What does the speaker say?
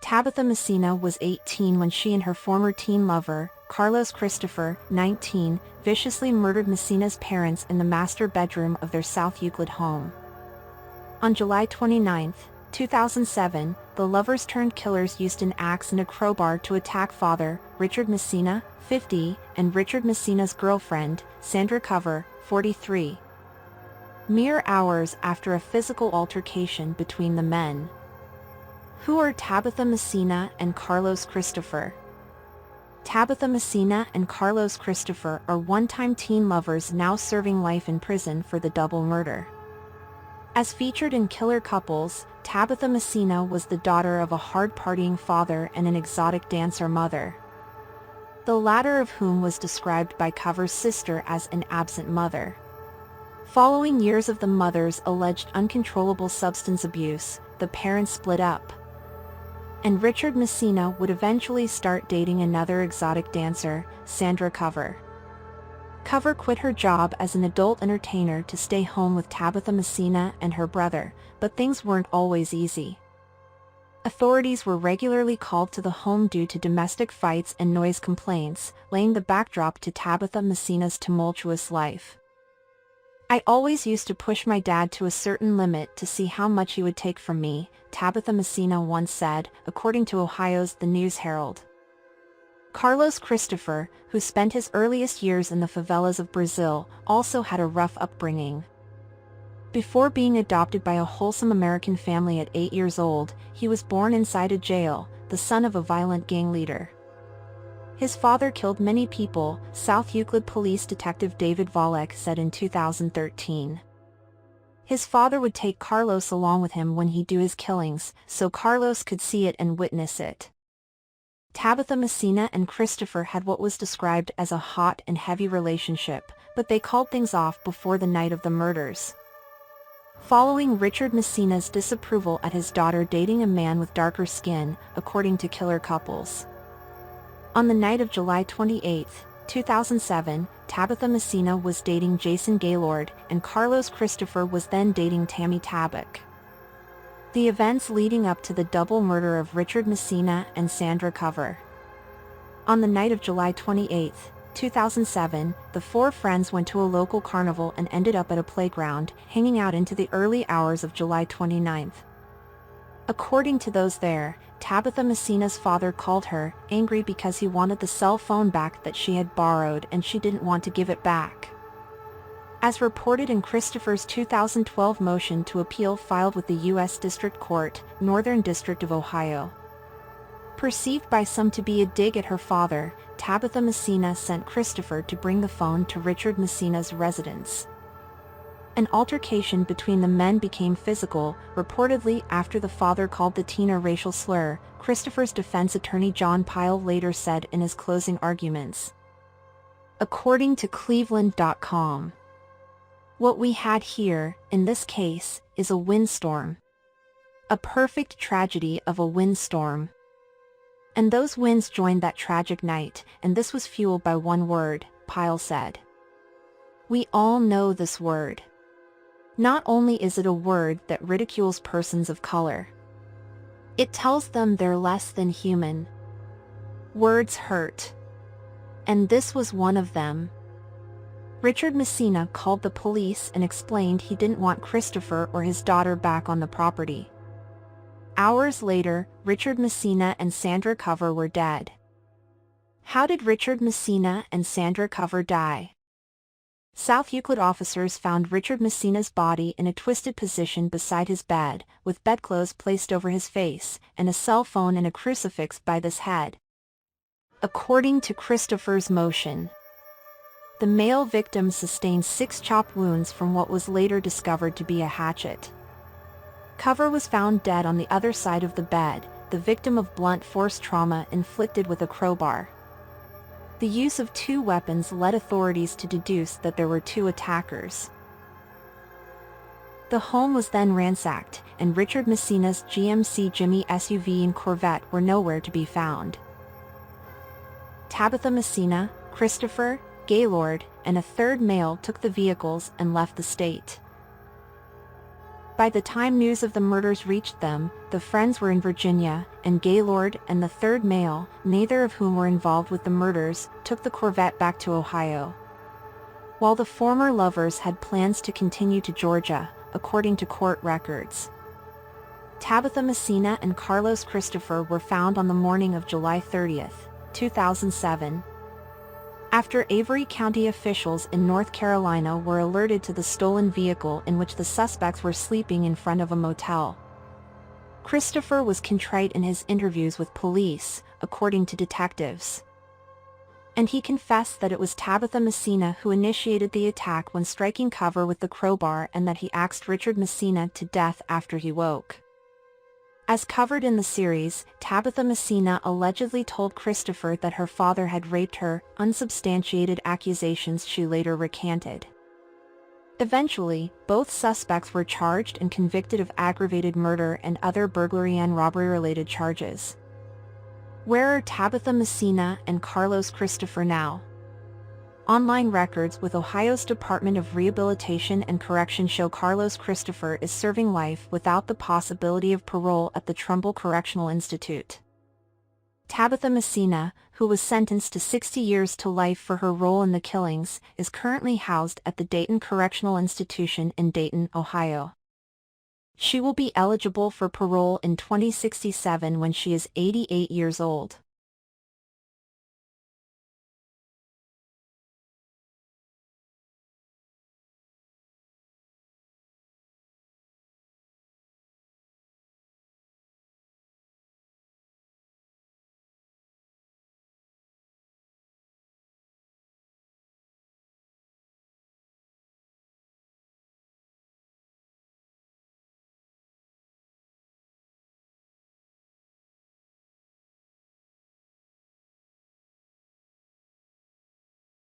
Tabitha Messina was 18 when she and her former teen lover, Carlos Christopher, 19, viciously murdered Messina's parents in the master bedroom of their South Euclid home. On July 29, 2007, the lovers-turned-killers used an axe and a crowbar to attack father, Richard Messina, 50, and Richard Messina's girlfriend, Sandra Cover, 43. Mere hours after a physical altercation between the men. Who are Tabitha Messina and Carlos Christopher? Tabitha Messina and Carlos Christopher are one-time teen lovers now serving life in prison for the double murder. As featured in Killer Couples, Tabitha Messina was the daughter of a hard-partying father and an exotic dancer mother, the latter of whom was described by Cover's sister as an absent mother. Following years of the mother's alleged uncontrollable substance abuse, the parents split up, and Richard Messina would eventually start dating another exotic dancer, Sandra Cover. Cover quit her job as an adult entertainer to stay home with Tabitha Messina and her brother, but things weren't always easy. Authorities were regularly called to the home due to domestic fights and noise complaints, laying the backdrop to Tabitha Messina's tumultuous life. "I always used to push my dad to a certain limit to see how much he would take from me," Tabitha Messina once said, according to Ohio's The News Herald. Carlos Christopher, who spent his earliest years in the favelas of Brazil, also had a rough upbringing. Before being adopted by a wholesome American family at 8 years old, he was born inside a jail, the son of a violent gang leader. His father killed many people, South Euclid Police Detective David Volek said in 2013. His father would take Carlos along with him when he'd do his killings, so Carlos could see it and witness it. Tabitha Messina and Christopher had what was described as a hot and heavy relationship, but they called things off before the night of the murders. Following Richard Messina's disapproval at his daughter dating a man with darker skin, according to Killer Couples. On the night of July 28, 2007, Tabitha Messina was dating Jason Gaylord, and Carlos Christopher was then dating Tammy Tabak. The events leading up to the double murder of Richard Messina and Sandra Cover. On the night of July 28, 2007, the four friends went to a local carnival and ended up at a playground, hanging out into the early hours of July 29. According to those there, Tabitha Messina's father called her, angry because he wanted the cell phone back that she had borrowed and she didn't want to give it back. As reported in Christopher's 2012 motion to appeal filed with the U.S. District Court, Northern District of Ohio. Perceived by some to be a dig at her father, Tabitha Messina sent Christopher to bring the phone to Richard Messina's residence. An altercation between the men became physical, reportedly after the father called the teen a racial slur, Christopher's defense attorney John Pyle later said in his closing arguments. According to Cleveland.com, "What we had here, in this case, is a windstorm. A perfect tragedy of a windstorm. And those winds joined that tragic night, and this was fueled by one word," Pyle said. "We all know this word. Not only is it a word that ridicules persons of color, it tells them they're less than human. Words hurt. And this was one of them." Richard Messina called the police and explained he didn't want Christopher or his daughter back on the property. Hours later, Richard Messina and Sandra Cover were dead. How did Richard Messina and Sandra Cover die? South Euclid officers found Richard Messina's body in a twisted position beside his bed, with bedclothes placed over his face, and a cell phone and a crucifix by his head. According to Christopher's motion, the male victim sustained 6 chop wounds from what was later discovered to be a hatchet. Cover was found dead on the other side of the bed, the victim of blunt force trauma inflicted with a crowbar. The use of 2 weapons led authorities to deduce that there were 2 attackers. The home was then ransacked, and Richard Messina's GMC Jimmy SUV and Corvette were nowhere to be found. Tabitha Messina, Christopher, Gaylord, and a third male took the vehicles and left the state. By the time news of the murders reached them, the friends were in Virginia, and Gaylord and the third male, neither of whom were involved with the murders, took the Corvette back to Ohio. While the former lovers had plans to continue to Georgia, according to court records. Tabitha Messina and Carlos Christopher were found on the morning of July 30, 2007. After Avery County officials in North Carolina were alerted to the stolen vehicle in which the suspects were sleeping in front of a motel. Christopher was contrite in his interviews with police, according to detectives. And he confessed that it was Tabitha Messina who initiated the attack when striking cover with the crowbar, and that he axed Richard Messina to death after he woke. As covered in the series, Tabitha Messina allegedly told Christopher that her father had raped her, unsubstantiated accusations she later recanted. Eventually, both suspects were charged and convicted of aggravated murder and other burglary and robbery-related charges. Where are Tabitha Messina and Carlos Christopher now? Online records with Ohio's Department of Rehabilitation and Correction show Carlos Christopher is serving life without the possibility of parole at the Trumbull Correctional Institute. Tabitha Messina, who was sentenced to 60 years to life for her role in the killings, is currently housed at the Dayton Correctional Institution in Dayton, Ohio. She will be eligible for parole in 2067 when she is 88 years old.